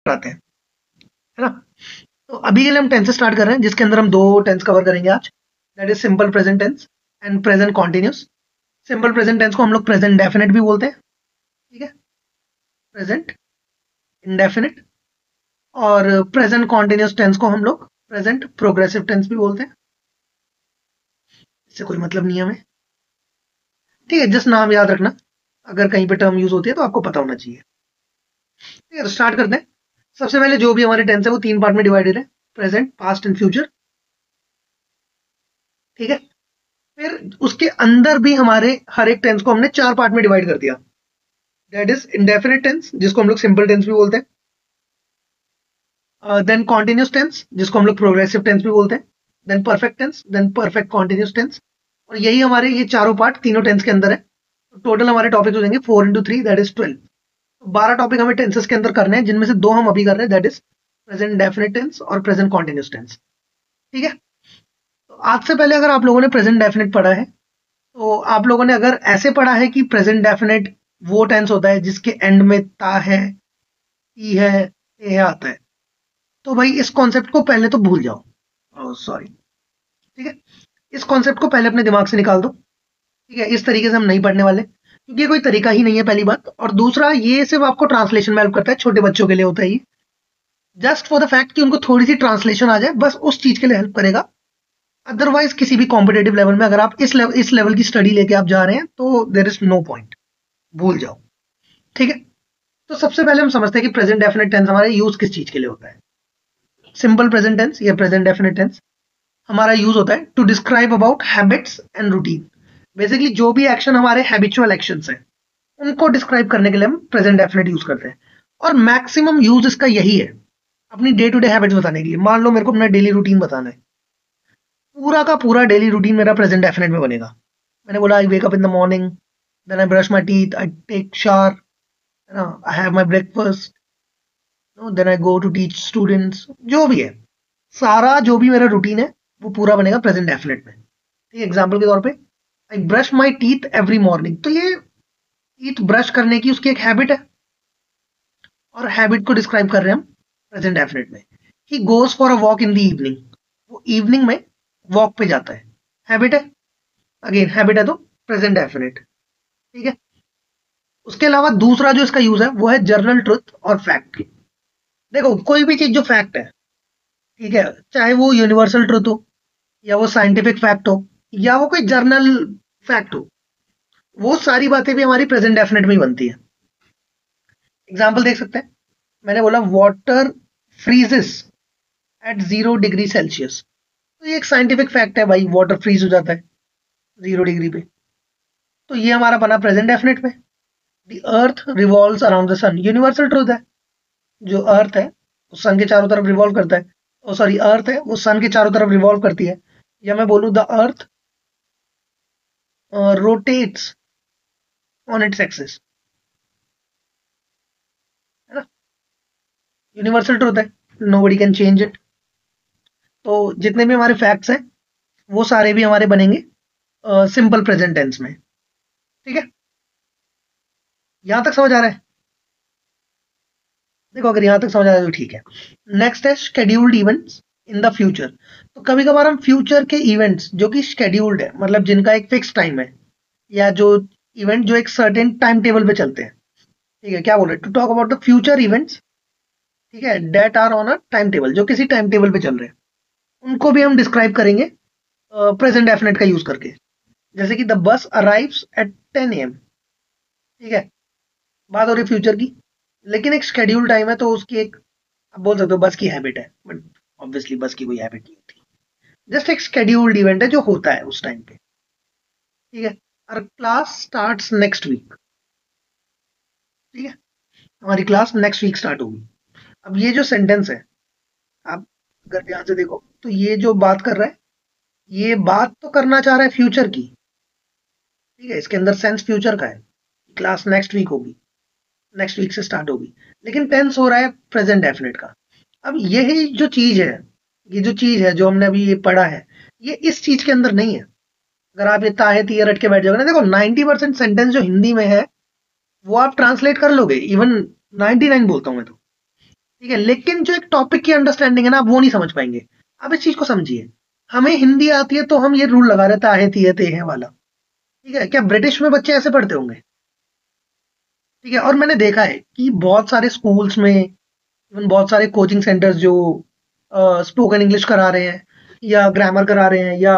आते हैं, है ना। तो अभी के लिए हम टेंस से स्टार्ट कर रहे हैं, जिसके अंदर हम 2 टेंस कवर करेंगे आज। That is simple present tense and present continuous. Simple present tense को हम लोग प्रेजेंट डेफिनेट भी बोलते हैं, ठीक है, प्रेजेंट इंडेफिनिट। और प्रेजेंट कॉन्टिन्यूस टेंस को हम लोग प्रेजेंट प्रोग्रेसिव टेंस भी बोलते हैं। इससे कोई मतलब नहीं है हमें, ठीक है, जस्ट नाम याद रखना, अगर कहीं पे टर्म यूज होती है तो आपको पता होना चाहिए। ठीक है, तो स्टार्ट करते हैं। सबसे पहले जो भी हमारे टेंस है वो 3 पार्ट में डिवाइडेड है, प्रेजेंट, पास्ट एंड फ्यूचर, ठीक है। फिर उसके अंदर भी हमारे हर एक टेंस को हमने 4 पार्ट में डिवाइड कर दिया। दैट इज इंडेफिनिट टेंस, जिसको हम लोग सिंपल टेंस भी बोलते हैं, देन कॉन्टिन्यूस टेंस, जिसको हम लोग प्रोग्रेसिव टेंस भी बोलते हैं, then perfect tense, then perfect continuous tense. और यही हमारे ये चारों पार्ट तीनों टेंस के अंदर है। टोटल हमारे टॉपिक हो जाएंगे 4 into 3, दैट इज 12। 12 टॉपिक हमें टेंसेस के अंदर करने हैं, जिनमें से 2 हम अभी कर रहे हैं, that is present definite tense और प्रेजेंट कॉन्टिन्यूस टेंस, ठीक है। तो आज से पहले अगर आप लोगों ने प्रेजेंट डेफिनेट पढ़ा है, तो आप लोगों ने अगर ऐसे पढ़ा है कि प्रेजेंट डेफिनेट वो टेंस होता है जिसके एंड में ता है, टी है, ए है आता है, तो भाई इस कॉन्सेप्ट को पहले तो भूल जाओ, सॉरी, ठीक है, इस कॉन्सेप्ट को पहले अपने दिमाग से निकाल दो, ठीक है। इस तरीके से हम नहीं पढ़ने वाले, क्योंकि ये कोई तरीका ही नहीं है, पहली बात। और दूसरा, ये सिर्फ आपको ट्रांसलेशन में हेल्प करता है, छोटे बच्चों के लिए होता है ये, जस्ट फॉर द फैक्ट कि उनको थोड़ी सी ट्रांसलेशन आ जाए, बस उस चीज के लिए हेल्प करेगा। अदरवाइज किसी भी कॉम्पिटेटिव लेवल में अगर आप इस लेवल की स्टडी लेके आप जा रहे हैं, तो देर इज नो पॉइंट, भूल जाओ, ठीक है। तो सबसे पहले हम समझते हैं कि प्रेजेंट डेफिनेट टेंस हमारा यूज किस चीज के लिए होता है। सिंपल प्रेजेंट टेंस या प्रेजेंट डेफिनेट टेंस हमारा यूज होता है to describe about habits and routine. Basically जो भी एक्शन हमारे हैबिचुअल एक्शंस हैं, उनको डिस्क्राइब करने के लिए हम प्रेजेंट डेफिनेट यूज करते हैं। और मैक्सिमम यूज इसका यही है, अपनी डे टू डे हैबिट्स बताने के लिए। मान लो मेरे को अपना डेली रूटीन बताना है, पूरा का पूरा डेली रूटीन मेरा प्रेजेंट डेफिनेट में बनेगा। मैंने बोला I wake up in the morning, then I brush my teeth, I take shower, है ना, I have my breakfast, then I go to teach students. जो भी है, सारा जो भी मेरा रूटीन है वो पूरा बनेगा प्रेजेंट डेफिनेट में, ठीक है। एग्जाम्पल के तौर पे, I brush my teeth every morning, तो ये टीथ ब्रश करने की उसकी एक हैबिट है, और हैबिट को डिस्क्राइब कर रहे हैं हम प्रेजेंट डेफिनेट में। He goes for a walk in the evening, वो इवनिंग में वॉक पे जाता है, हैबिट है, अगेन हैबिट है, तो प्रेजेंट डेफिनेट, ठीक है। उसके अलावा दूसरा जो इसका यूज है वो है जर्नल ट्रुथ और फैक्ट। देखो, कोई भी चीज जो फैक्ट है, ठीक है, चाहे वो यूनिवर्सल ट्रुथ हो, या वो साइंटिफिक फैक्ट हो, या वो कोई जर्नल फैक्ट हो, वो सारी बातें भी हमारी प्रेजेंट डेफिनेट में ही बनती है। एग्जाम्पल देख सकते हैं, मैंने बोला water freezes at 0 degree Celsius, तो ये एक साइंटिफिक फैक्ट है भाई, वाटर फ्रीज हो जाता है 0 डिग्री पे, तो ये हमारा बना प्रेजेंट डेफिनेट में। The earth revolves around the sun, universal truth है, जो अर्थ है वो सन के चारों तरफ रिवॉल्व करता है, ओ सॉरी, अर्थ है वो सन के चारों तरफ रिवॉल्व करती है। या मैं बोलूं the earth rotates on its axis, है ना, यूनिवर्सल ट्रूथ है, नोबडी कैन चेंज इट। तो जितने भी हमारे फैक्ट्स हैं वो सारे भी हमारे बनेंगे सिंपल प्रेजेंट टेंस में, ठीक है। यहां तक समझ आ रहा है? देखो, अगर यहां तक समझ आ रहा है तो ठीक है। नेक्स्ट है scheduled events in the future. तो कभी कभार हम फ्यूचर के इवेंट्स जो कि शेड्यूल्ड है, मतलब जिनका एक फिक्स टाइम है, या जो इवेंट जो एक सर्टेन टाइम टेबल पे चलते हैं, ठीक है, क्या बोल रहे हैं, to talk about the future events, ठीक है, that are on a time table, जो किसी टाइम टेबल पे चल रहे हैं, उनको भी हम डिस्क्राइब करेंगे प्रेजेंट डेफिनेट का यूज करके। जैसे कि the bus arrives eight 10 AM, ठीक है, बात हो रही फ्यूचर की, लेकिन एक शेड्यूल टाइम है, तो उसकी एक, आप बोल सकते हो बस की हैबिट है, बट ऑब्वियसली बस की कोई हैबिट नहीं होती, जस्ट एक शेड्यूल्ड इवेंट है जो होता है उस टाइम पे, ठीक है। और क्लास स्टार्ट्स नेक्स्ट वीक, ठीक है, हमारी क्लास नेक्स्ट वीक स्टार्ट होगी। अब ये जो सेंटेंस है, आप अगर ध्यान से देखो, तो ये जो बात कर रहा है, ये बात तो करना चाह रहा है फ्यूचर की, ठीक है, इसके अंदर सेंस फ्यूचर का है, क्लास नेक्स्ट वीक होगी, नेक्स्ट वीक से स्टार्ट होगी, लेकिन टेंस हो रहा है प्रेजेंट डेफिनेट का। अब यही जो चीज है, ये जो चीज है जो हमने अभी ये पढ़ा है, ये इस चीज के अंदर नहीं है। अगर आप ये ताहे तिये रट के बैठ जाओगे ना, देखो 90% सेंटेंस जो हिंदी में है वो आप ट्रांसलेट कर लोगे, इवन 99 बोलता हूं मैं तो, ठीक है, लेकिन जो एक टॉपिक की अंडरस्टैंडिंग है ना, आप वो नहीं समझ पाएंगे। आप इस चीज को समझिए, हमें हिंदी आती है तो हम ये रूल लगा रहे थे, आहे ते है वाला। ठीक है, क्या ब्रिटिश में बच्चे ऐसे पढ़ते होंगे? ठीक है, और मैंने देखा है कि बहुत सारे स्कूल्स में, इवन बहुत सारे कोचिंग सेंटर्स जो स्पोकन इंग्लिश करा रहे हैं या ग्रामर करा रहे हैं या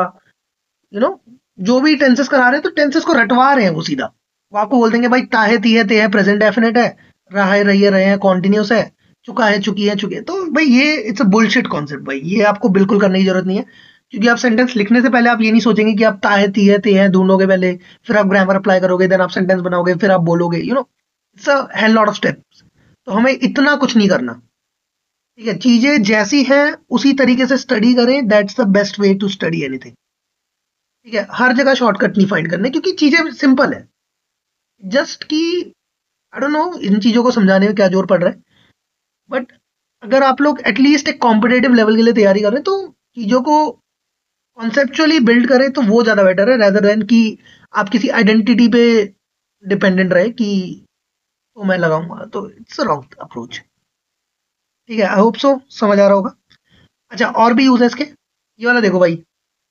यू नो जो भी टेंसेस करा रहे हैं, तो टेंसेस को रटवा रहे हैं वो सीधा। वो आपको बोल देंगे भाई ताहे ती ते है प्रेजेंट डेफिनेट है, रहा है रही है रहे हैं कॉन्टिन्यूस है, चुका है चुकी है चुके है। तो भाई ये इट्स अ बुलशिट कॉन्सेप्ट भाई, ये आपको बिल्कुल करने की जरूरत नहीं है। क्योंकि आप सेंटेंस लिखने से पहले आप ये नहीं सोचेंगे कि आप ताहे ती है ते है ढूंढोगे पहले, फिर आप ग्रामर अप्लाई करोगे, देन आप सेंटेंस बनाओगे, फिर आप बोलोगे, it's a hell lot of steps. तो हमें इतना कुछ नहीं करना। ठीक है, चीजें जैसी हैं उसी तरीके से स्टडी करें, that's the best way to study anything. ठीक है, हर जगह शॉर्टकट नहीं फाइंड करने, क्योंकि चीजें सिंपल है। जस्ट कि आई डोंट नो इन चीजों को समझाने में क्या जोर पड़ रहा है, बट अगर आप लोग एटलीस्ट एक कॉम्पिटेटिव लेवल के लिए तैयारी कर रहे हैं तो चीजों को कॉन्सेप्चुअली बिल्ड करें तो वो ज्यादा बेटर है, रेदर देन कि आप किसी आइडेंटिटी पे डिपेंडेंट रहे कि तो मैं लगाऊंगा। तो इट्स अ रॉन्ग अप्रोच। ठीक है, आई होप सो समझ आ रहा होगा। अच्छा, और भी यूज है इसके। ये वाला देखो भाई,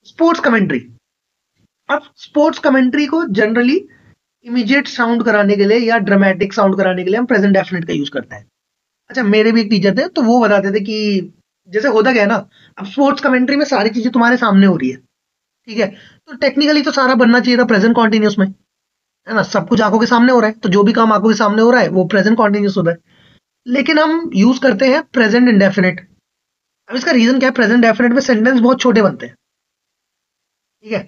स्पोर्ट्स कमेंट्री। अब स्पोर्ट्स कमेंट्री को जनरली इमीडिएट साउंड कराने के लिए या ड्रामेटिक साउंड कराने के लिए हम प्रेजेंट डेफिनेट का यूज करते हैं। अच्छा, मेरे भी एक टीचर थे तो वो बताते थे कि जैसे होता क्या है ना, अब स्पोर्ट्स कमेंट्री में सारी चीजें तुम्हारे सामने हो रही है। ठीक है, तो टेक्निकली तो सारा बनना चाहिए था प्रेजेंट कॉन्टिन्यूस में, है ना, सब कुछ आंखों के सामने हो रहा है, तो जो भी काम आंखों के सामने हो रहा है वो प्रेजेंट कॉन्टिन्यूस होता है। लेकिन हम यूज करते हैं प्रेजेंट इंडेफिनिट। अब इसका रीजन क्या है, प्रेजेंट डेफिनेट में सेंटेंस बहुत छोटे बनते हैं। ठीक है,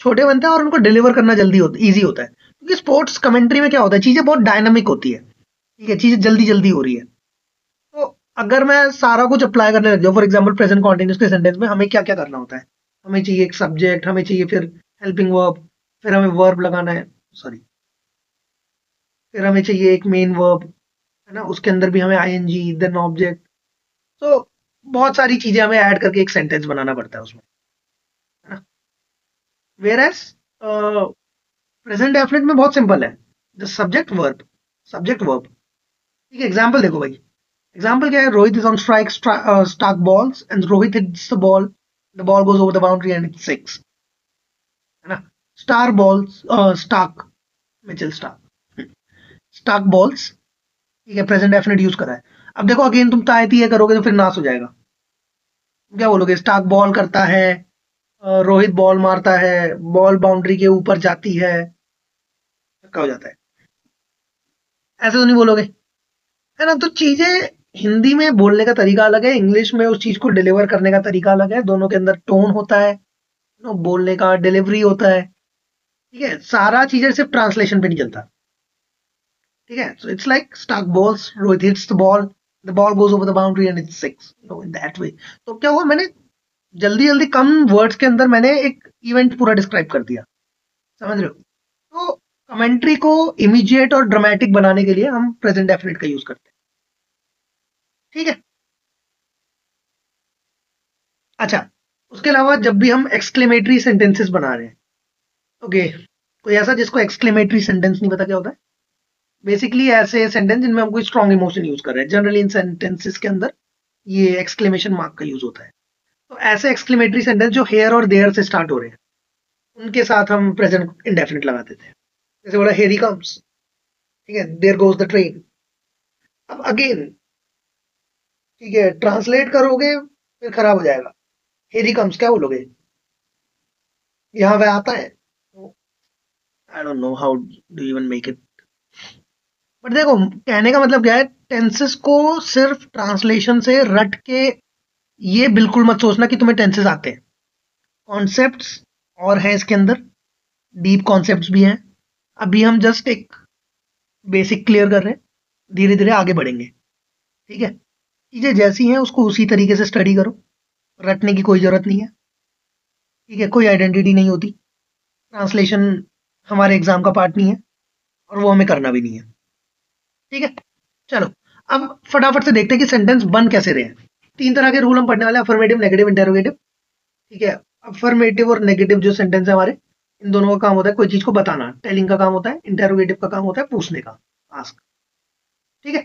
छोटे बनते हैं और उनको डिलीवर करना जल्दी होता ईजी होता है, क्योंकि स्पोर्ट्स कमेंट्री में क्या होता है, चीजें बहुत डायनामिक होती है। ठीक है, चीजें जल्दी जल्दी हो रही है। तो अगर मैं सारा कुछ अप्लाई करने लग जाऊँ, फॉर एग्जाम्पल प्रेजेंट कॉन्टिन्यूस के सेंटेंस में हमें क्या क्या करना होता है, हमें चाहिए एक सब्जेक्ट, हमें चाहिए फिर हेल्पिंग वर्ब, फिर हमें वर्ब लगाना है, सॉरी, फिर हमें चाहिए एक मेन वर्ब, है ना, उसके अंदर भी हमें आईएनजी देन ऑब्जेक्ट। तो बहुत सारी चीजें हमें ऐड करके एक सेंटेंस बनाना पड़ता है उसमें, है ना। वेयर एज प्रेजेंट डेफिनेट में बहुत सिंपल है, the subject verb, subject verb. ठीक है, एग्जाम्पल देखो भाई, एग्जाम्पल क्या है, Rohit is on strike, Starc bowls and Rohit hits the ball goes over the boundary and it's six, है ना। Star bowls, Starc, Mitchell Starc, Starc bowls. ठीक है, प्रेजेंट डेफिनेट यूज करा है। अब देखो अगेन तुम तायती है करोगे तो फिर नाश हो जाएगा। क्या बोलोगे, स्टार्क बॉल करता है, रोहित बॉल मारता है, बॉल बाउंड्री के ऊपर जाती है, क्या हो जाता है, ऐसे तो नहीं बोलोगे, है ना। तो चीजें हिंदी में बोलने का तरीका अलग है, इंग्लिश में उस चीज को डिलीवर करने का तरीका अलग है, दोनों के अंदर टोन होता है, बोलने का डिलीवरी होता है। ठीक है, सारा चीजें सिर्फ ट्रांसलेशन पे नहीं चलता। ठीक है, so it's like Starc bowls, Rohit hits the ball goes over the boundary and it's six, in that way. तो क्या हुआ, मैंने जल्दी जल्दी कम वर्ड्स के अंदर मैंने एक इवेंट पूरा डिस्क्राइब कर दिया, समझ रहे हो। तो कमेंट्री को इमीडिएट और ड्रामेटिक बनाने के लिए हम प्रेजेंट डेफिनेट का यूज करते हैं। ठीक है, अच्छा, उसके अलावा जब भी हम एक्सक्लेमेटरी सेंटेंसेस बना रहे हैं, ओके, कोई ऐसा जिसको एक्सक्लेमेटरी सेंटेंस नहीं पता क्या होता है? बेसिकली ऐसे सेंटेंस जिनमें हम कोई स्ट्रॉन्ग इमोशन यूज कर रहे हैं, जनरली इन सेंटेंसेस के अंदर ये एक्सक्लेमेशन मार्क का यूज होता है। तो ऐसे एक्सक्लेमेटरी सेंटेंस जो हेयर और देयर से स्टार्ट हो रहे हैं, उनके साथ हम प्रेजेंट इंडेफिनिट लगाते थे। जैसे बोला हेयर ही कम्स, ठीक है, देयर गोज द ट्रेन। अब अगेन, ठीक है, ट्रांसलेट करोगे फिर खराब हो जाएगा। हेयर ही कम्स क्या बोलोगे, यहाँ वह आता है। I don't know how do even make it, but देखो कहने का मतलब क्या है, टेंसेस को सिर्फ ट्रांसलेशन से रट के ये बिल्कुल मत सोचना कि तुम्हें टेंसेस आते हैं। कॉन्सेप्ट्स और हैं इसके अंदर, डीप कॉन्सेप्ट्स भी हैं। अभी हम जस्ट एक बेसिक क्लियर कर रहे हैं, धीरे धीरे आगे बढ़ेंगे। ठीक है, चीजें जैसी हैं उसको उसी तरीके से स्टडी करो, रटने की कोई जरूरत नहीं है। ठीक है, कोई आइडेंटिटी नहीं होती, ट्रांसलेशन हमारे एग्जाम का पार्ट नहीं है और वो हमें करना भी नहीं है। ठीक है, चलो अब फटाफट से देखते हैं कि सेंटेंस बन कैसे रहे हैं। तीन तरह के रूल हम पढ़ने वाले हैं, अफर्मेटिव, नेगेटिव, इंटेरोगेटिव। ठीक है, अफर्मेटिव और नेगेटिव जो सेंटेंस है हमारे, इन दोनों का काम होता है कोई चीज को बताना, टेलिंग का काम होता है, इंटेरोगेटिव का काम होता है पूछने का, आस्क। ठीक है,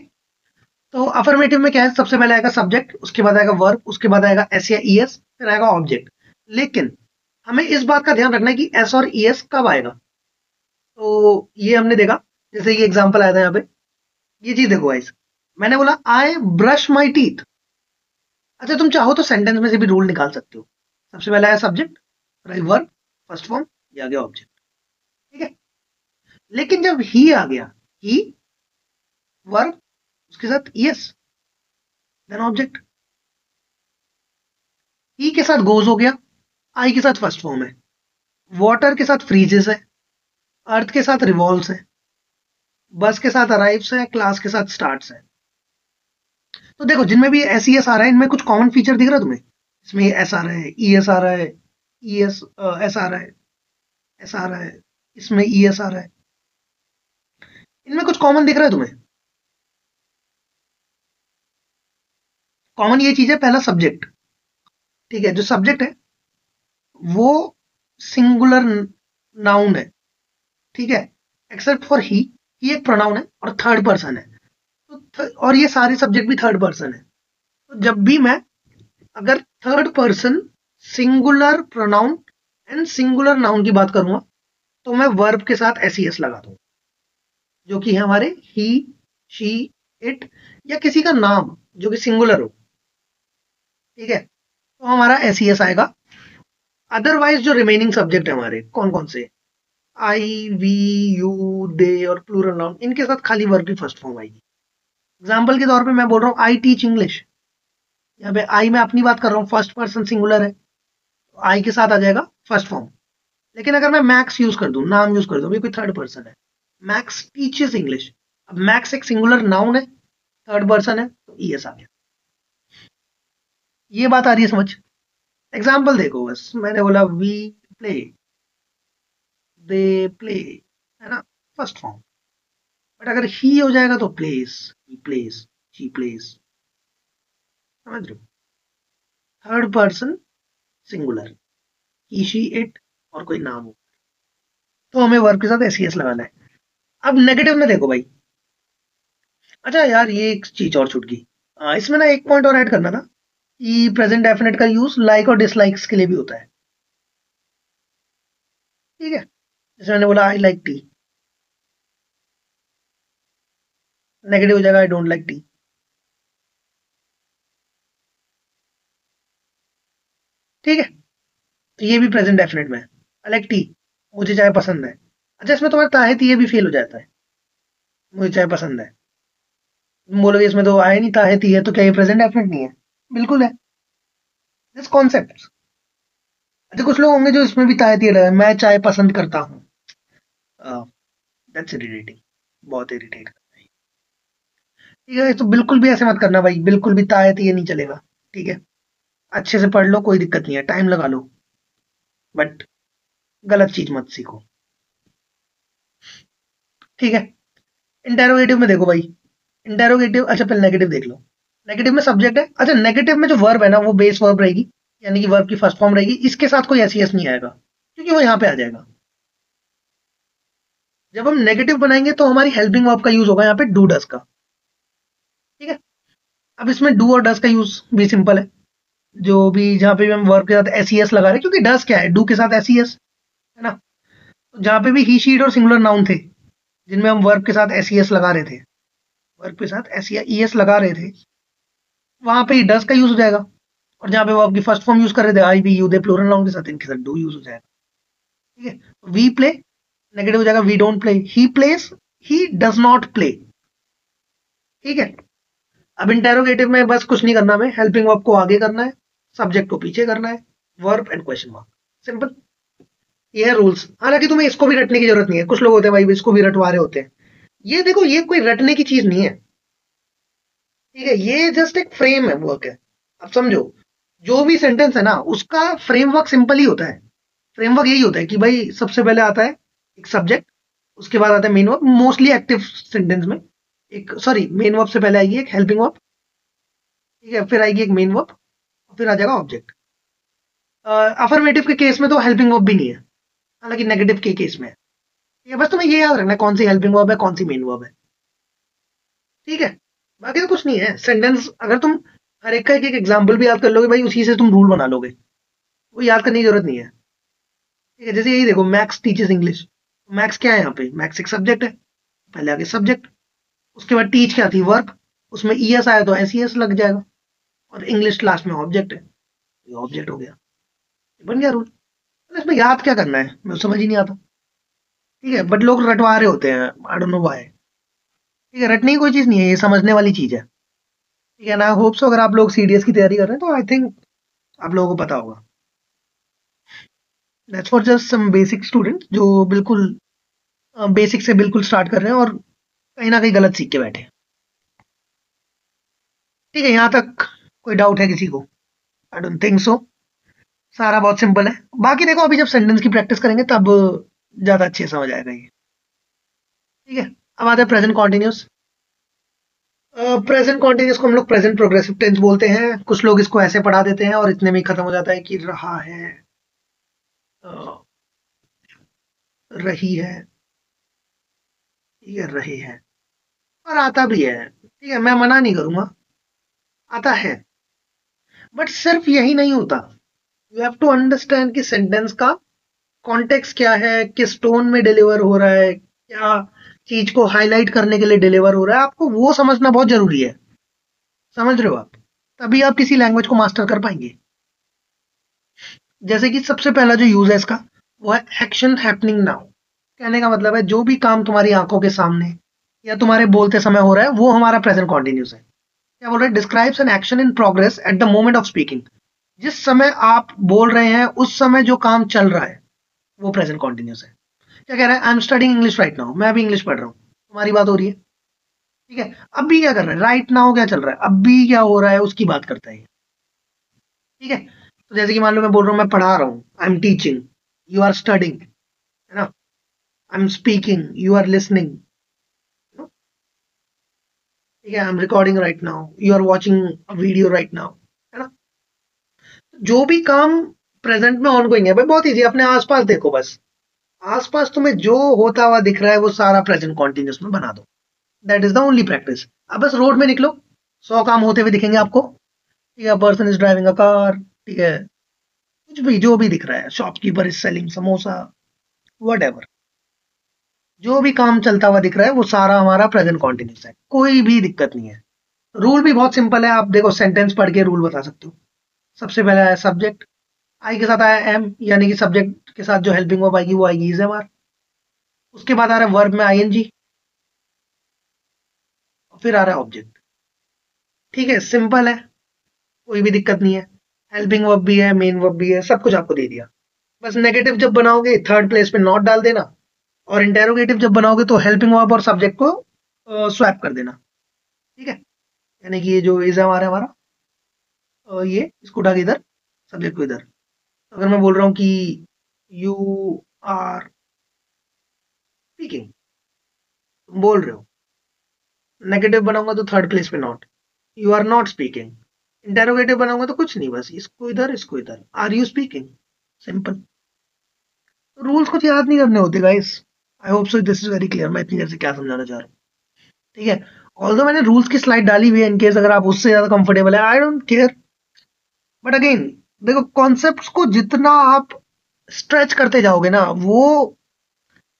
तो अफर्मेटिव में क्या है, सबसे पहले आएगा सब्जेक्ट, उसके बाद आएगा वर्ब, उसके बाद आएगा एस या ईएस, फिर आएगा ऑब्जेक्ट। लेकिन हमें इस बात का ध्यान रखना है कि एस और ईएस कब आएगा। तो ये हमने देखा, जैसे ये एग्जांपल आया था यहाँ पे, ये चीज देखो गाइस, मैंने बोला आई ब्रश माई टीथ। अच्छा, तुम चाहो तो सेंटेंस में से भी रूल निकाल सकते हो। सबसे पहले आया सब्जेक्ट, फिर आई वर्ब, फर्स्ट फॉर्म, ये आ गया ऑब्जेक्ट। ठीक है, लेकिन जब ही आ गया, ही वर्ब उसके साथ यस देन ऑब्जेक्ट। ही के साथ गोज हो गया, आई के साथ फर्स्ट फॉर्म है, वाटर के साथ फ्रीजेस है, अर्थ के साथ रिवॉल्व्स है, बस के साथ अराइव्स है, क्लास के साथ स्टार्ट्स है। तो देखो जिनमें भी एस ई एस आ रहा है, इनमें कुछ कॉमन फीचर दिख रहा है तुम्हें? इसमें एस आ रहा है, ई एस आ रहा है, ई एस एस आ रहा है, एस आ रहा है, इसमें ई एस आ रहा है। इनमें कुछ कॉमन दिख रहा है तुम्हें? कॉमन ये चीज है, पहला सब्जेक्ट। ठीक है, जो सब्जेक्ट है वो सिंगुलर नाउन है। ठीक है, एक्सेप्ट फॉर ही एक प्रोनाउन है और थर्ड पर्सन है। तो और ये सारे सब्जेक्ट भी थर्ड पर्सन है। तो जब भी मैं अगर third person singular pronoun and singular noun की बात करूंगा, तो मैं वर्ब के साथ एस ई एस लगा दूंगा, जो कि है हमारे ही, शी, इट, या किसी का नाम जो कि सिंगुलर हो। ठीक है, तो हमारा एस ई एस आएगा। अदरवाइज जो रिमेनिंग सब्जेक्ट है हमारे कौन कौन से, आई, वी, यू, दे और प्लूरल नाउन, इनके साथ खाली वर्ब की फर्स्ट फॉर्म आएगी। एग्जाम्पल के तौर पे मैं बोल रहा हूँ आई टीच इंग्लिश, यहाँ पे आई मैं अपनी बात कर रहा हूँ, फर्स्ट पर्सन सिंगुलर है, तो आई के साथ आ जाएगा फर्स्ट फॉर्म। लेकिन अगर मैं मैक्स यूज कर दूं, नाम यूज कर दूं, ये कोई थर्ड पर्सन है, मैक्स टीचेस इंग्लिश, अब मैक्स एक सिंगुलर नाउन है, थर्ड पर्सन है, तो ई एस आ गया। ये बात आ रही है समझ? एग्जाम्पल देखो, बस मैंने बोला वी प्ले, दे प्ले, है ना, फर्स्ट फॉर्म। बट अगर ही हो जाएगा तो place, he place, she place, समझ रहे हो? Third person singular, he, she, it और कोई नाम हो, तो हमें वर्ब के साथ एस ई एस लगाना है। अब नेगेटिव में देखो भाई, अच्छा यार ये एक चीज और छूट गई, इसमें ना एक पॉइंट और ऐड करना था कि प्रेजेंट डेफिनेट का यूज लाइक और डिसलाइक्स के लिए भी होता है। ठीक है, जैसे मैंने बोला आई लाइक टी, नेगेटिव हो जाएगा आई डोंट लाइक टी। ठीक है, तो ये भी प्रेजेंट डेफिनेट में है, आई लाइक टी, मुझे चाय पसंद है। अच्छा, इसमें तुम्हारा ताहे ये भी फेल हो जाता है, मुझे चाय पसंद है। तुम बोलोगे इसमें तो आए नहीं ताहे है, तो क्या ये प्रेजेंट डेफिनेट नहीं है? बिल्कुल है, दिस कॉन्सेप्ट। अच्छा, कुछ लोग होंगे जो इसमें भी ताहे लगा, मैं चाय पसंद करता हूँ, दैट्स इरिटेटिंग, बहुत इरिटेट करता है। ठीक है, तो बिल्कुल भी ऐसे मत करना भाई, बिल्कुल भी तायत ये नहीं चलेगा। ठीक है, अच्छे से पढ़ लो, कोई दिक्कत नहीं है, टाइम लगा लो, बट गलत चीज मत सीखो। ठीक है, इंटेरोगेटिव में देखो भाई, इंटेरोगेटिव, अच्छा पहले नेगेटिव देख लो। नेगेटिव में सब्जेक्ट है, अच्छा नेगेटिव में जो वर्ब है ना वो बेस वर्ब रहेगी, यानी कि वर्ब की फर्स्ट फॉर्म रहेगी, इसके साथ कोई एस नहीं आएगा, क्योंकि वो यहाँ पे आ जाएगा। जब हम नेगेटिव बनाएंगे तो हमारी हेल्पिंग वर्ब का यूज होगा यहाँ पे डू डस का। ठीक है, अब इसमें डू और डस का यूज भी सिंपल है, जो भी जहां पे भी हम वर्ब के साथ एस लगा रहे हैं, क्योंकि डस क्या है, डू के साथ एस है ना। तो जहां पे भी ही शीट और सिंगुलर नाउन थे, जिनमें हम वर्ब के साथ एस लगा रहे थे, वर्ब के साथ एस या ई एस लगा रहे थे, वहां पे ही डस का यूज हो जाएगा। और जहां पे वर्ब की फर्स्ट फॉर्म यूज कर रहे थे, I we you they plural noun के साथ, इनके साथ डू यूज हो जाएगा। ठीक है, वी प्ले नेगेटिव हो जाएगा we don't play, he plays, he does not play. ठीक है, अब इंटेरोगेटिव में बस कुछ नहीं करना, हमें हेल्पिंग वर्ब को आगे करना है, सब्जेक्ट को पीछे करना है, verb and question mark, simple. ये है रूल्स। हालांकि तुम्हें इसको भी रटने की जरूरत नहीं है, कुछ लोग होते हैं भाई इसको भी रटवा रहे होते हैं, ये देखो ये कोई रटने की चीज नहीं है। ठीक है, ये जस्ट एक फ्रेम है, वर्क है। अब समझो, जो भी सेंटेंस है ना उसका फ्रेमवर्क सिंपल ही होता है। फ्रेमवर्क यही होता है कि भाई सबसे पहले आता है एक सब्जेक्ट, उसके बाद आता है main verb, mostly active sentence में एक, सॉरी मेन वर्ब से पहले आएगी एक हेल्पिंग वर्ब। ठीक है, फिर आएगी एक मेन वर्ब, फिर आ जाएगा ऑब्जेक्ट। अफर्मेटिव के केस में तो हेल्पिंग वर्ब भी नहीं है, हालांकि नेगेटिव के केस में है। ठीक है, बस तुम्हें ये याद रखना है कौन सी हेल्पिंग वर्ब है, कौन सी मेन वर्ब है। ठीक है, बाकी तो कुछ नहीं है। सेंटेंस अगर तुम हर एक का एक एक एग्जाम्पल भी याद कर लोगे भाई, उसी से तुम रूल बना लोगे, वो याद करने की जरूरत नहीं है। ठीक है, जैसे यही देखो, मैक्स टीचेस इंग्लिश। मैक्स क्या है यहाँ पे? मैक्स एक सब्जेक्ट है, पहले आगे सब्जेक्ट, उसके बाद टीच क्या थी? वर्क, उसमें ईएस आया तो एसईएस लग जाएगा, और इंग्लिश लास्ट में ऑब्जेक्ट है, ये ऑब्जेक्ट हो गया, बन गया रूल। इसमें याद क्या करना है, मुझे समझ ही नहीं आता। ठीक है, बट लोग रटवा रहे होते हैं, आई डोंट नो व्हाई। ठीक है, रटने की कोई चीज नहीं है, ये समझने वाली चीज है। ठीक है ना, होप सो अगर आप लोग सीडीएस की तैयारी कर रहे हैं तो आई थिंक आप लोगों को पता होगा। That's for just some basic student जो बिल्कुल बेसिक से बिल्कुल स्टार्ट कर रहे हैं और कहीं ना कहीं गलत सीख के बैठे हैं। ठीक है, यहाँ तक कोई डाउट है किसी को? I don't think so. सारा बहुत सिंपल है। बाकी देखो, अभी जब सेंटेंस की प्रैक्टिस करेंगे तब ज्यादा अच्छे समझ आएगा ये। ठीक है, अब आते हैं प्रेजेंट कॉन्टिन्यूस। प्रेजेंट कॉन्टिन्यूस को हम लोग प्रेजेंट प्रोग्रेसिव टेंस बोलते हैं। कुछ लोग इसको ऐसे पढ़ा देते हैं और इतने में ही खत्म हो जाता है कि रहा है, अ, रही है, ये रहे हैं, और आता भी है। ठीक है, मैं मना नहीं करूंगा, आता है। बट सिर्फ यही नहीं होता, यू हैव टू अंडरस्टैंड कि सेंटेंस का कॉन्टेक्स्ट क्या है, किस टोन में डिलीवर हो रहा है, क्या चीज को हाईलाइट करने के लिए डिलीवर हो रहा है, आपको वो समझना बहुत जरूरी है। समझ रहे हो आप? तभी आप किसी लैंग्वेज को मास्टर कर पाएंगे। जैसे कि सबसे पहला जो यूज है इसका, वो है एक्शन हैपनिंग नाउ। कहने का मतलब है जो भी काम तुम्हारी आंखों के सामने या तुम्हारे बोलते समय हो रहा है वो हमारा प्रेजेंट कॉन्टिन्यूस है। क्या बोल रहे हैं? Describes an action in progress at the moment of speaking. जिस समय आप बोल रहे हैं उस समय जो काम चल रहा है वो प्रेजेंट कॉन्टिन्यूस है। क्या कह रहा है? I am studying English right now, मैं अभी इंग्लिश पढ़ रहा हूँ, तुम्हारी बात हो रही है। ठीक है, अभी क्या कर रहा है? राइट नाउ क्या चल रहा है, अभी क्या हो रहा है उसकी बात करता है ये। ठीक है, तो जैसे कि मान लो मैं बोल रहा हूँ, मैं पढ़ा रहा हूँ, I am teaching, you are studying, है ना? I am speaking, you are listening. ठीक है, I am recording right now, you are watching video right now, है ना? जो भी काम प्रेजेंट में ऑनगोइंग है भाई, बहुत इजी, अपने आसपास देखो बस। आसपास तुम्हें जो होता हुआ दिख रहा है वो सारा प्रेजेंट कॉन्टिन्यूस में बना दो। That is the only practice. अब बस रोड में निकलो, 100 काम होते हुए दिखेंगे आपको। ठीक है, person is driving a car, ठीक है, कुछ भी जो भी दिख रहा है, shopkeeper is selling samosa, what, जो भी काम चलता हुआ दिख रहा है वो सारा हमारा प्रेजेंट कॉन्टिन्यूस है, कोई भी दिक्कत नहीं है। रूल भी बहुत सिंपल है, आप देखो सेंटेंस पढ़ के रूल बता सकते हो। सबसे पहला है सब्जेक्ट, आई के साथ आया एम, यानी कि सब्जेक्ट के साथ जो हेल्पिंग वर्ब आएगी वो आएगी इज एम आर। उसके बाद आ रहा है वर्ब में आईएनजी, और फिर आ रहा है ऑब्जेक्ट। ठीक है, सिंपल है, कोई भी दिक्कत नहीं है। हेल्पिंग वर्ब भी है, मेन वर्ब भी है, सब कुछ आपको दे दिया। बस नेगेटिव जब बनाओगे थर्ड प्लेस पे नॉट डाल देना, और इंटेरोगेटिव जब बनाओगे तो हेल्पिंग वर्ब और सब्जेक्ट को स्वैप कर देना। ठीक है, यानी कि ये जो इज एम आर है हमारा, ये इसको उठा के इधर, सब्जेक्ट को इधर। अगर मैं बोल रहा हूँ कि यू आर स्पीकिंग, तुम बोल रहे हो, नेगेटिव बनाऊंगा तो थर्ड प्लेस पे not, you are not speaking. Interrogative बनाऊंगा तो कुछ नहीं, बस इसको इधर, are you speaking. Simple. Rules कुछ याद नहीं करने होते guys. I hope so this is very clear, मैं इतनी देर से क्या समझाना चाह रहा हूँ। ठीक है, ऑल्दो मैंने रूल्स की स्लाइड डाली हुई है, इनकेस अगर आप उससे ज्यादा कंफर्टेबल है, I don't care. But again देखो, कॉन्सेप्ट्स को जितना आप स्ट्रेच करते जाओगे ना, वो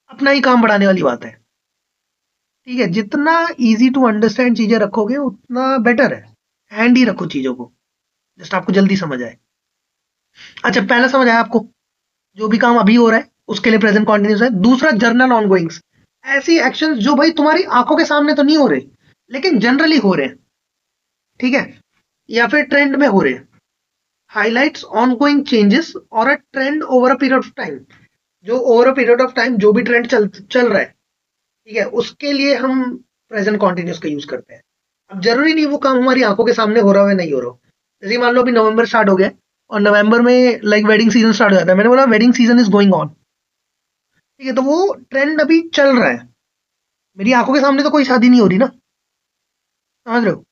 अपना ही काम बढ़ाने वाली बात है। ठीक है, जितना इजी टू अंडरस्टैंड चीजें रखोगे उतना बेटर है। हैंड ही रखो चीजों को, जस्ट आपको जल्दी समझ आए। अच्छा, पहला समझ आया आपको, जो भी काम अभी हो रहा है उसके लिए प्रेजेंट कॉन्टिन्यूस है। दूसरा, जर्नल ऑनगोइंग्स, ऐसी एक्शंस जो भाई तुम्हारी आंखों के सामने तो नहीं हो रहे लेकिन जनरली हो रहे हैं। ठीक है, या फिर ट्रेंड में हो रहे हैं। हाईलाइट्स ऑनगोइंग चेंजेस और a trend over a period of time. जो over a period of time जो भी ट्रेंड चल रहा है, ठीक है, उसके लिए हम प्रेजेंट कॉन्टिन्यूस का यूज करते हैं। अब जरूरी नहीं वो काम हमारी आंखों के सामने हो रहा हो या नहीं हो रहा हो। जैसे मान लो अभी नवंबर स्टार्ट हो गया और नवंबर में लाइक वेडिंग सीजन स्टार्ट हो जाता है, मैंने बोला wedding season is going on. ठीक है, तो वो ट्रेंड अभी चल रहा है, मेरी आंखों के सामने तो कोई शादी नहीं हो रही ना। समझ रहे हो?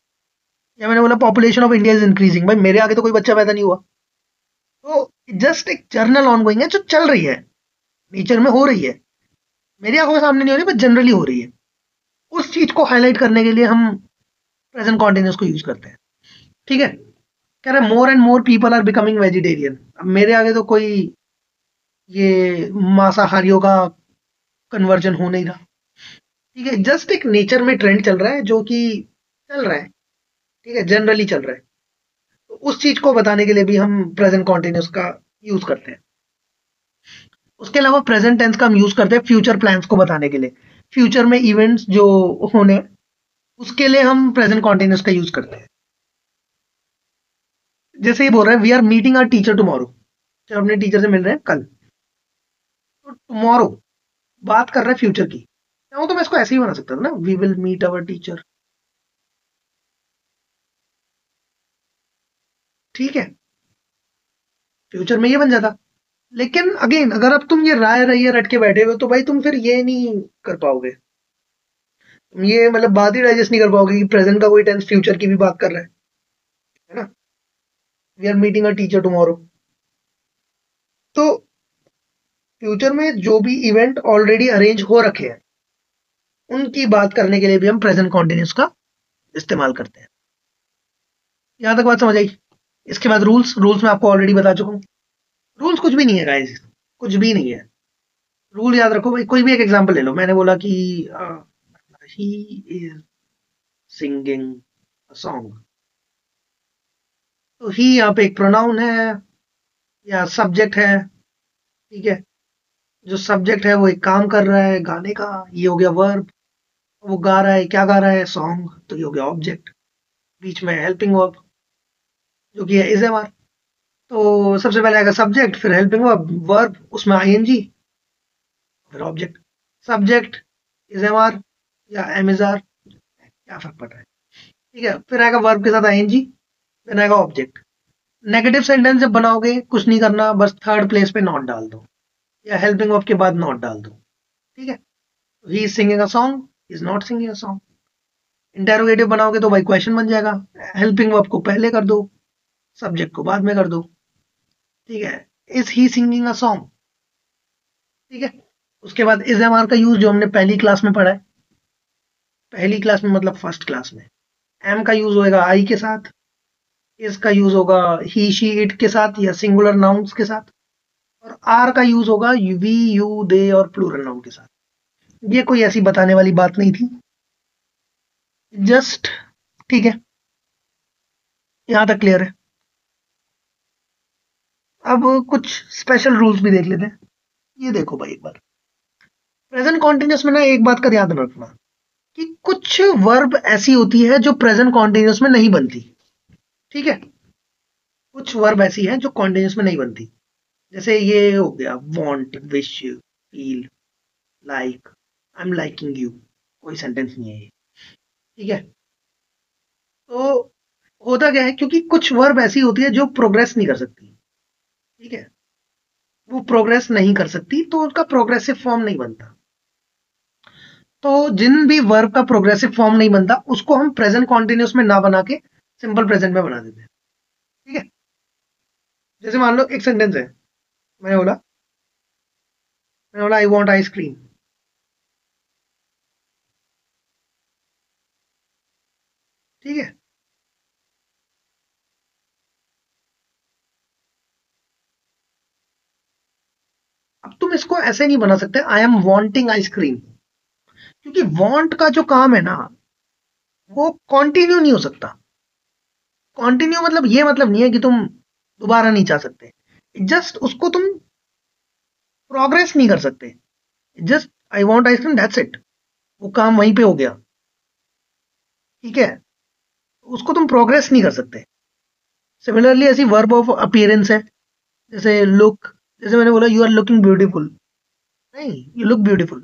या मैंने बोला population of India is increasing, भाई मेरे आगे तो कोई बच्चा पैदा नहीं हुआ। तो जस्ट एक जर्नल ऑन गोइंग है जो चल रही है, नेचर में हो रही है, मेरी आंखों के सामने नहीं हो रही बट जनरली हो रही है। उस चीज को हाईलाइट करने के लिए हम प्रेजेंट कॉन्टिन्यूस को यूज करते हैं। ठीक है, कह रहे more and more people are becoming vegetarian. अब मेरे आगे तो कोई ये मांसाहारियों का कन्वर्जन हो नहीं रहा। ठीक है, जस्ट एक नेचर में ट्रेंड चल रहा है जो कि चल रहा है। ठीक है, जनरली चल रहा है। तो उस चीज को बताने के लिए भी हम प्रेजेंट कॉन्टिन्यूस का यूज करते हैं। उसके अलावा प्रेजेंट टेंस का हम यूज करते हैं फ्यूचर प्लान्स को बताने के लिए। फ्यूचर में इवेंट्स जो होने उसके लिए हम प्रेजेंट कॉन्टिन्यूस का यूज करते हैं। जैसे ये बोल रहे हैं we are meeting our teacher tomorrow, जब अपने टीचर से मिल रहे हैं कल। तो टुमारो बात कर रहे हैं फ्यूचर की, चाहूँ तो मैं इसको ऐसे ही बना सकता था ना, we will meet our teacher. ठीक है, फ्यूचर में ये बन जाता। लेकिन अगेन अगर अब तुम ये राय रही रट के बैठे हुए तो भाई तुम फिर ये नहीं कर पाओगे। तुम ये मतलब बात ही डाइजेस्ट नहीं कर पाओगे कि प्रेजेंट का कोई टेंस फ्यूचर की भी बात कर रहा है ना। We are meeting a teacher tomorrow, तो फ्यूचर में जो भी इवेंट ऑलरेडी अरेंज हो रखे हैं उनकी बात करने के लिए भी हम प्रेजेंट कॉन्टिन्यूस का इस्तेमाल करते हैं। यहां तक बात समझ आई? इसके बाद रूल्स, रूल्स मैं आपको ऑलरेडी बता चुका हूँ। रूल्स कुछ भी नहीं है गाइस, कुछ भी नहीं है। रूल याद रखो भाई, कोई भी एक एग्जांपल ले लो। मैंने बोला कि he is singing a song, तो ही यहाँ पे एक प्रोनाउन है या सब्जेक्ट है। ठीक है, जो सब्जेक्ट है वो एक काम कर रहा है गाने का, ये हो गया वर्ब। वो गा रहा है, क्या गा रहा है? सॉन्ग, तो ये हो गया ऑब्जेक्ट। बीच में हेल्पिंग वर्ब जो कि है इज एम आर। तो सबसे पहले आएगा सब्जेक्ट, फिर हेल्पिंग वर्ब, वर्ब उसमें आईएनजी, फिर object. Subject is am are या एम इज आर, क्या फर्क पड़ रहा है। ठीक है, फिर आएगा वर्ब के साथ आईएनजी, फिर आएगा ऑब्जेक्ट। नेगेटिव सेंटेंस जब बनाओगे कुछ नहीं करना, बस थर्ड प्लेस पे नॉट डाल दो या हेल्पिंग वर्ब के बाद नॉट डाल दो। ठीक है, he is singing a song, is not singing a song. Interrogative बनाओगे तो भाई क्वेश्चन बन जाएगा, हेल्पिंग वर्ब को पहले कर दो, सब्जेक्ट को बाद में कर दो। ठीक है, is he singing a song. ठीक है, उसके बाद इज एम आर का यूज जो हमने पहली क्लास में पढ़ा है, पहली क्लास में मतलब फर्स्ट क्लास में। एम का यूज होएगा आई के साथ, इज का यूज होगा ही शी इट के साथ या सिंगुलर नाउन्स के साथ, और आर का यूज होगा वी यू दे और प्लूरल नाउन के साथ। ये कोई ऐसी बताने वाली बात नहीं थी, जस्ट। ठीक है, यहां तक क्लियर है। अब कुछ स्पेशल रूल्स भी देख लेते हैं। ये देखो भाई, एक बार प्रेजेंट कॉन्टिन्यूस में ना एक बात का ध्यान रखना कि कुछ वर्ब ऐसी होती है जो प्रेजेंट कॉन्टिन्यूस में नहीं बनती। ठीक है, कुछ वर्ब ऐसी है जो कॉन्टिन्यूस में नहीं बनती। जैसे ये हो गया want, wish, feel, like, I am liking you, कोई सेंटेंस नहीं है ये। ठीक है, तो होता क्या है, क्योंकि कुछ वर्ब ऐसी होती है जो प्रोग्रेस नहीं कर सकती। ठीक है, वो प्रोग्रेस नहीं कर सकती तो उसका प्रोग्रेसिव फॉर्म नहीं बनता। तो जिन भी वर्ब का प्रोग्रेसिव फॉर्म नहीं बनता उसको हम प्रेजेंट कॉन्टिन्यूस में ना बना के सिंपल प्रेजेंट में बना देते हैं। ठीक है, जैसे मान लो एक सेंटेंस है, मैंने बोला आई वॉन्ट आइसक्रीम। ठीक है, अब तुम इसको ऐसे नहीं बना सकते आई एम वॉन्टिंग आइसक्रीम, क्योंकि वॉन्ट का जो काम है ना वो कॉन्टिन्यू नहीं हो सकता। कॉन्टिन्यू मतलब ये मतलब नहीं है कि तुम दोबारा नहीं चाह सकते, जस्ट उसको तुम प्रोग्रेस नहीं कर सकते। Just I want ice cream, that's it, वो काम वहीं पे हो गया। ठीक है, उसको तुम प्रोग्रेस नहीं कर सकते। सिमिलरली ऐसी वर्ब ऑफ अपीयरेंस है, जैसे लुक, जैसे मैंने बोला यू आर लुकिंग ब्यूटीफुल, नहीं यू लुक ब्यूटीफुल।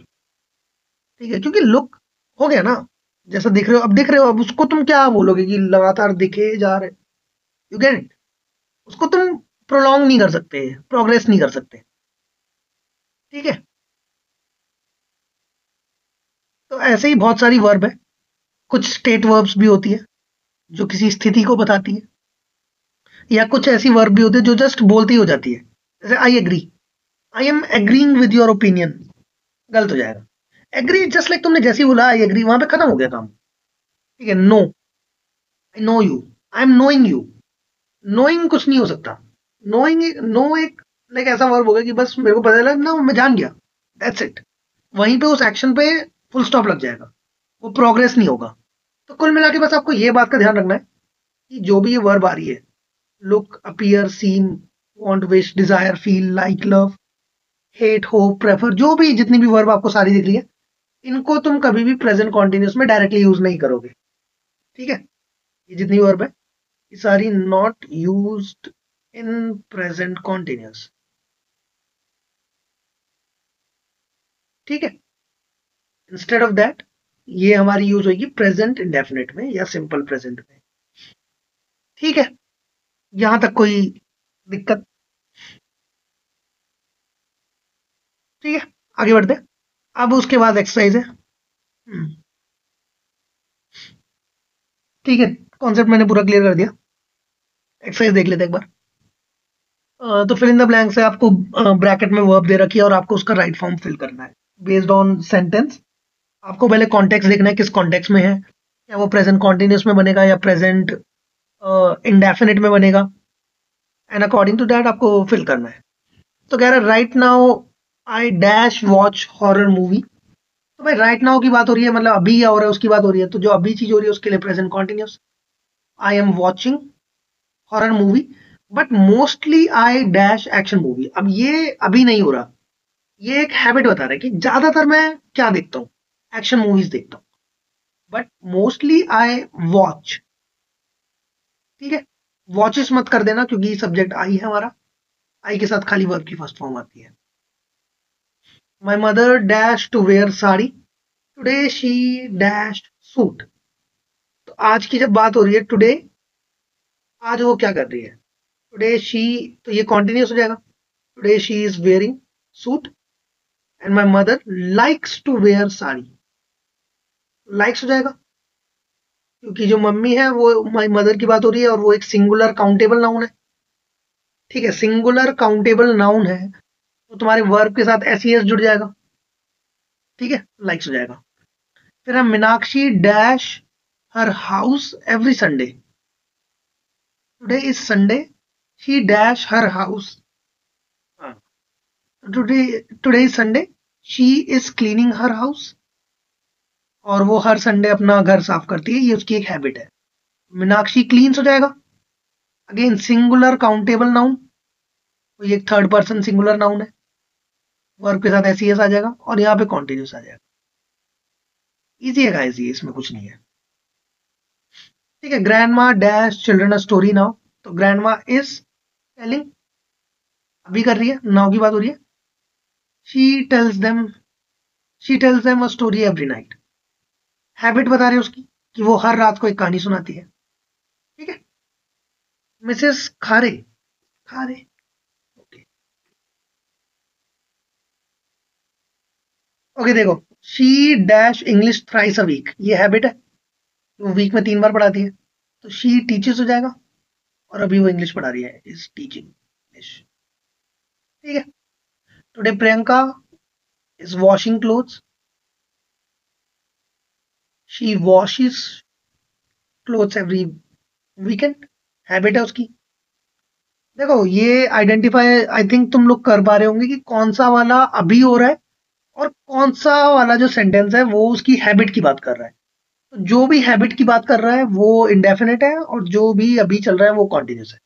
ठीक है, क्योंकि लुक हो गया ना, जैसा दिख रहे हो अब दिख रहे हो, अब उसको तुम क्या बोलोगे कि लगातार दिखे जा रहे। यू गेट इट, उसको तुम प्रोलॉन्ग नहीं कर सकते, प्रोग्रेस नहीं कर सकते। ठीक है, तो ऐसे ही बहुत सारी वर्ब है। कुछ स्टेट वर्ब्स भी होती है जो किसी स्थिति को बताती है, या कुछ ऐसी वर्ब भी होती है जो जस्ट बोलती हो जाती है। जैसे I agree, I am agreeing with your opinion, गलत हो जाएगा। एग्री जस्ट लाइक तुमने जैसे ही बोला आई एग्री, वहां पे खत्म हो गया काम। ठीक है, no, I know you, I am knowing you. Knowing कुछ नहीं हो सकता। नोइंग, नो एक लाइक ऐसा वर्ब होगा कि बस मेरे को पता चला ना, मैं जान गया, दैट्स इट। वहीं पे उस एक्शन पे फुल स्टॉप लग जाएगा, वो प्रोग्रेस नहीं होगा। तो कुल मिला के बस आपको ये बात का ध्यान रखना है कि जो भी ये वर्ब आ रही है, look, appear, seem, want, wish, desire, feel, like, love, hate, hope, prefer, जो भी जितनी भी वर्ब आपको सारी दिख रही है, इनको तुम कभी भी प्रेजेंट कॉन्टिन्यूस में डायरेक्टली यूज नहीं करोगे। ठीक है, ये जितनी वर्ब है ये सारी not used in present continuous. ठीक है, इंस्टेड ऑफ दैट ये हमारी यूज होगी प्रेजेंट इंडेफिनिट में या सिंपल प्रेजेंट में। ठीक है, यहां तक कोई दिक्कत? ठीक है, आगे बढ़ते हैं। अब उसके बाद एक्सरसाइज है। ठीक है, कॉन्सेप्ट मैंने पूरा क्लियर कर दिया। एक्सरसाइज देख लेते हैं एक बार। तो फिल इन द ब्लैंक्स है, आपको ब्रैकेट में वर्ब दे रखी है और आपको उसका राइट फॉर्म फिल करना है बेस्ड ऑन सेंटेंस। आपको पहले कॉन्टेक्स्ट देखना है, किस कॉन्टेक्स्ट में है, क्या वो प्रेजेंट कॉन्टिन्यूस में बनेगा या प्रेजेंट इंडेफिनिट में बनेगा, एंड अकॉर्डिंग टू दैट आपको फिल करना है। तो कह रहा है right now I dash watch horror movie. तो भाई राइट नाउ की बात हो रही है, मतलब अभी क्या हो रहा है उसकी बात हो रही है, तो जो अभी चीज हो रही है उसके लिए present continuous. I am watching horror movie, but mostly I dash action movie. अब ये अभी नहीं हो रहा, ये एक हैबिट बता रहा है कि ज्यादातर मैं क्या देखता हूँ, एक्शन मूवीज देखता हूँ, बट मोस्टली आई वॉच। ठीक है, वॉचेस मत कर देना क्योंकि सब्जेक्ट आई है हमारा, आई के साथ खाली वर्ब की फर्स्ट फॉर्म आती है। My mother dash to wear sari, today she dash suit. तो आज की जब बात हो रही है टुडे, आज वो क्या कर रही है, टुडे शी, तो ये कॉन्टिन्यूस हो जाएगा, today she is wearing suit and my mother likes to wear sari. Likes हो जाएगा क्योंकि जो मम्मी है वो माई मदर की बात हो रही है और वो एक सिंगुलर काउंटेबल नाउन है। ठीक है, सिंगुलर काउंटेबल नाउन है तो तुम्हारे वर्ब के साथ एस जुड़ जाएगा। ठीक है, लाइक्स हो जाएगा। फिर हम Meenakshi dash her house every Sunday. Today is Sunday, she dash her house. Today today is Sunday, she is cleaning her house. और वो हर संडे अपना घर साफ करती है, ये उसकी एक हैबिट है। मीनाक्षी क्लीन्स हो जाएगा, अगेन सिंगुलर काउंटेबल नाउन, तो ये एक थर्ड पर्सन सिंगुलर नाउन है, वर्ब के साथ एस आ जाएगा और यहाँ पे कॉन्टिन्यूस आ जाएगा। इजी है गाइस, ये इसमें कुछ नहीं है। ठीक है, ग्रैंड मा dash children a story now. तो ग्रैंड मा इज टेलिंग, अभी कर रही है, नाउ की बात हो रही है। She tells them, she tells them a story every night. Habit बता रहे हैं उसकी कि वो हर रात को एक कहानी सुनाती है। ठीक है, Mrs Khare, Khare, okay. Okay देखो, she dash English thrice a week, ये हैबिट है, वो वीक में 3 बार पढ़ाती है, तो शी टीचेस हो जाएगा और अभी वो इंग्लिश पढ़ा रही है, इज टीचिंग इंग्लिश। ठीक है, today Priyanka is washing clothes, she washes clothes every weekend, habit है उसकी। देखो ये आइडेंटिफाई आई थिंक तुम लोग कर पा रहे होंगे कि कौन सा वाला अभी हो रहा है और कौन सा वाला जो सेंटेंस है वो उसकी हैबिट की बात कर रहा है। तो जो भी हैबिट की बात कर रहा है वो इंडेफिनिट है और जो भी अभी चल रहा है वो कॉन्टिन्यूस है।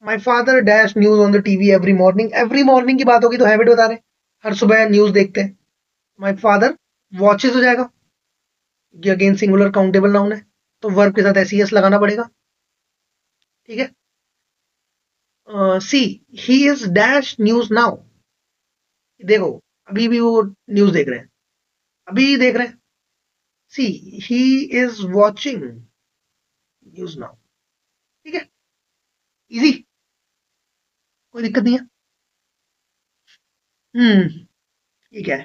My father dash news on the TV every morning की बात होगी तो हैबिट बता रहे हैं, हर सुबह न्यूज देखते हैं। माई फादर वॉचेस हो जाएगा, ये अगेन सिंगुलर काउंटेबल नाउन है, तो वर्ब के साथ एस लगाना पड़ेगा। ठीक है, see, he is dash news now. देखो अभी भी वो न्यूज देख रहे हैं, अभी देख रहे हैं। See, he is watching news now. ठीक है, इजी, कोई दिक्कत नहीं है। ठीक है,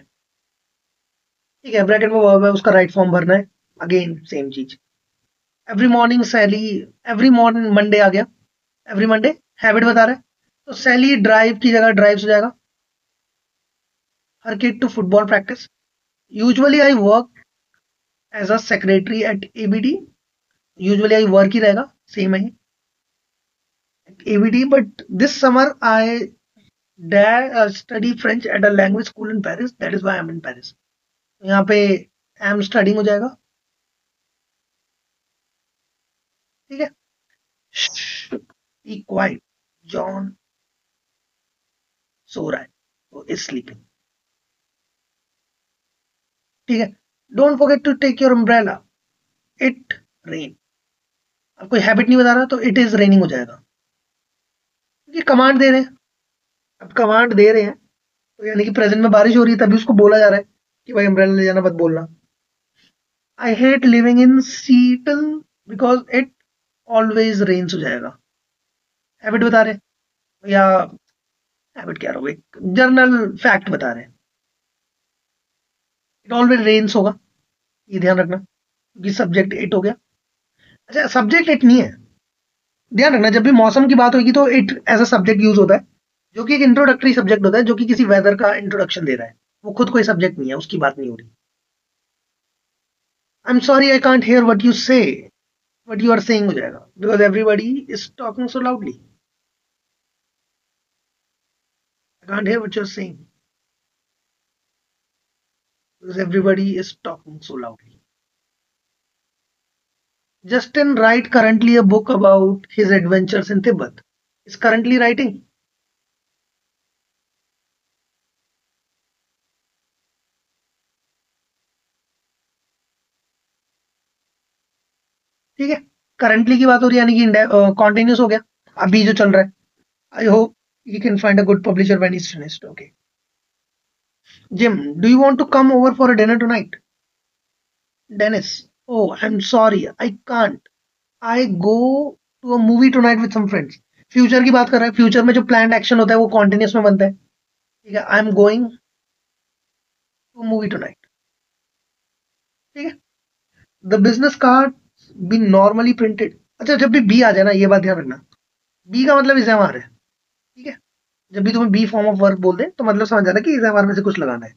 ठीक है, ब्रैकेट में वर्ब है, उसका राइट फॉर्म भरना है, अगेन सेम चीज। एवरी मॉर्निंग सैली, एवरी मॉर्निंग मंडे आ गया, एवरी मंडे हैबिट बता रहा है, तो सैली ड्राइव की जगह ड्राइव्स हो जाएगा। Her kid to football practice, usually I work as a secretary at ABD, usually I work ही रहेगा, सेम है ABD, but this summer I study French at a language school in Paris. That is why I'm in Paris. यहाँ पे am studying हो जाएगा, ठीक है. Be quiet. John सो रहा है, वो is sleeping. ठीक है. Don't forget to take your umbrella. It rain. अब कोई हैबिट नहीं बता रहा तो it is raining हो जाएगा. ये कमांड दे रहे हैं. अब कमांड दे रहे हैं तो यानी कि प्रेजेंट में बारिश हो रही है, तभी उसको बोला जा रहा है कि भाई अम्ब्रेला ले जाना, मत बोलना. I hate living in Seattle because it always rains हो जाएगा. हैबिट बता रहे हैं या हैबिट क्या रहा, एक जर्नल फैक्ट बता रहे हैं. इट ऑलवेज रेन्स होगा, ये ध्यान रखना, क्योंकि सब्जेक्ट इट हो गया. अच्छा, सब्जेक्ट इट नहीं है, ध्यान रखना. जब भी मौसम की बात होगी तो it as a subject use होता है, जो कि एक इंट्रोडक्टरी सब्जेक्ट होता है, जो कि किसी वेदर का इंट्रोडक्शन दे रहा है. वो खुद कोई सब्जेक्ट नहीं है, उसकी बात नहीं हो रही. I am sorry I can't hear what you say, what you are saying हो जाएगा, because everybody is talking so loudly. I can't hear what you are saying because everybody is talking so loudly. Justin write currently a book about his adventures in Tibet. Is currently writing. ठीक है, currently की बात हो रही है, यानी कि continuous हो गया, अभी जो चल रहा है. I hope you can find a good publisher when he's finished. Okay. Jim, do you want to come over for a dinner tonight? Dennis, oh, I'm sorry, I can't. I go to a movie tonight with some friends. Future की बात कर रहा है, future में जो planned action होता है वो कॉन्टिन्यूस में बनता है. ठीक है, I am going to movie tonight. ठीक है. The business card be normally printed. अच्छा, जब भी बी आ जाए ना, ये बात ध्यान रखना, बी का मतलब इज़ामार है. ठीक है, जब भी तुम्हें बी फॉर्म ऑफ वर्ब बोल दे तो मतलब समझ जाना कि इज़ामार में से कुछ लगाना है.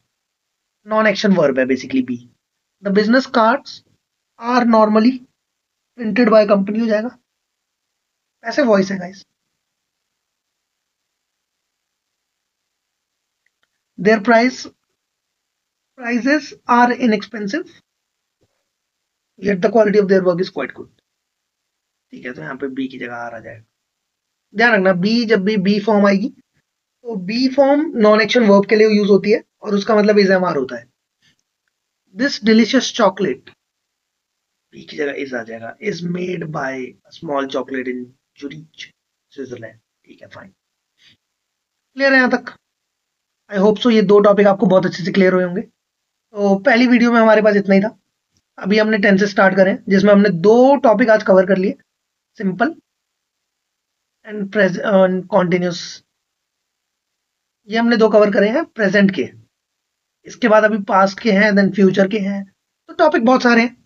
नॉन एक्शन वर्ब है basically be. The business cards are normally printed by company हो जाएगा. ऐसे वॉइस है guys. Their prices are inexpensive yet the quality of their work is quite good. ठीक है, तो यहाँ पे बी की जगह आर आ जाएगा. ध्यान रखना, बी जब भी बी फॉर्म आएगी तो be form non action verb के लिए यूज होती है और उसका मतलब इज एम आर होता है. दिस डिलीशियस चॉकलेट, बी की जगह इज आ जाएगा, is made by small chocolate in Zurich, Switzerland. ठीक है, फाइन. क्लियर है यहाँ तक? आई होप सो ये दो टॉपिक आपको बहुत अच्छे से क्लियर हुए होंगे. तो पहली वीडियो में हमारे पास इतना ही था. अभी हमने टेंसेस स्टार्ट करें, जिसमें हमने दो टॉपिक आज कवर कर लिए, सिंपल एंड कॉन्टिन्यूस. ये हमने दो कवर करे हैं प्रेजेंट के. इसके बाद अभी पास्ट के हैं, देन फ्यूचर के हैं, तो टॉपिक बहुत सारे हैं.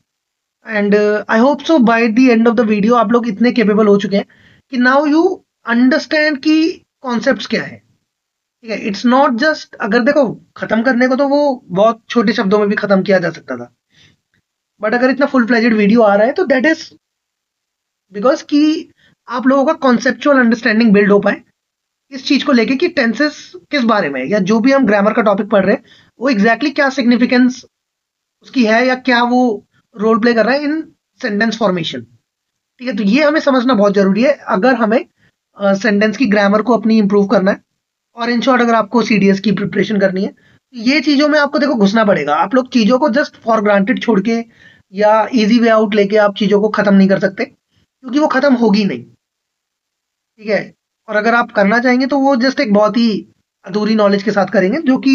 And I hope so by the end of the video आप लोग इतने केपेबल हो चुके हैं कि नाउ यू अंडरस्टैंड कि कॉन्सेप्ट्स क्या है. ठीक है, इट्स नॉट जस्ट, अगर देखो खत्म करने को तो वो बहुत छोटे शब्दों में भी खत्म किया जा सकता था, बट अगर इतना फुल फ्लेजेड वीडियो आ रहा है तो दैट इज बिकॉज कि आप लोगों का कॉन्सेप्चुअल अंडरस्टैंडिंग बिल्ड हो पाए इस चीज को लेके कि टेंसेस किस बारे में है, या जो भी हम ग्रामर का टॉपिक पढ़ रहे हैं वो एग्जैक्टली क्या सिग्निफिकेंस उसकी है, या क्या वो रोल प्ले कर रहा है इन सेंटेंस फॉर्मेशन. ठीक है, तो ये हमें समझना बहुत जरूरी है अगर हमें सेंटेंस की ग्रामर को अपनी इंप्रूव करना है, और इन शॉर्ट अगर आपको सीडीएस की प्रिपरेशन करनी है. ये चीजों में आपको देखो घुसना पड़ेगा. आप लोग चीजों को जस्ट फॉर ग्रांटेड छोड़ के या इजी वे आउट लेके आप चीजों को खत्म नहीं कर सकते, क्योंकि वो खत्म होगी नहीं. ठीक है, और अगर आप करना चाहेंगे तो वो जस्ट एक बहुत ही अधूरी नॉलेज के साथ करेंगे, जो कि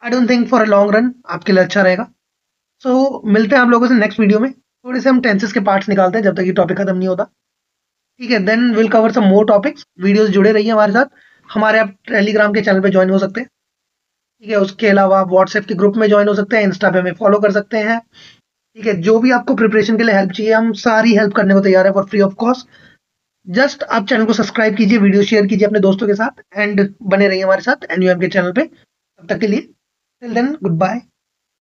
I don't think for a long run आपके लिए अच्छा रहेगा. सो मिलते हैं आप लोगों से नेक्स्ट वीडियो में. थोड़े से हम टेंसेस के पार्ट्स निकालते हैं जब तक ये टॉपिक खत्म नहीं होता. ठीक है, then will cover some more topics. Videos जुड़े रहिए हमारे साथ. हमारे आप टेलीग्राम के चैनल पे ज्वाइन हो सकते हैं. ठीक है, उसके अलावा आप व्हाट्सएप के ग्रुप में ज्वाइन हो सकते हैं, इंस्टा पे हमें फॉलो कर सकते हैं. ठीक है, जो भी आपको प्रिपरेशन के लिए हेल्प चाहिए हम सारी हेल्प करने को तैयार है for free of cost. Just आप चैनल को सब्सक्राइब कीजिए, वीडियो शेयर कीजिए अपने दोस्तों के साथ, एंड बने रहिए हमारे साथ एनयूएम के चैनल पे. तब तक के लिए टिल देन गुड बाय.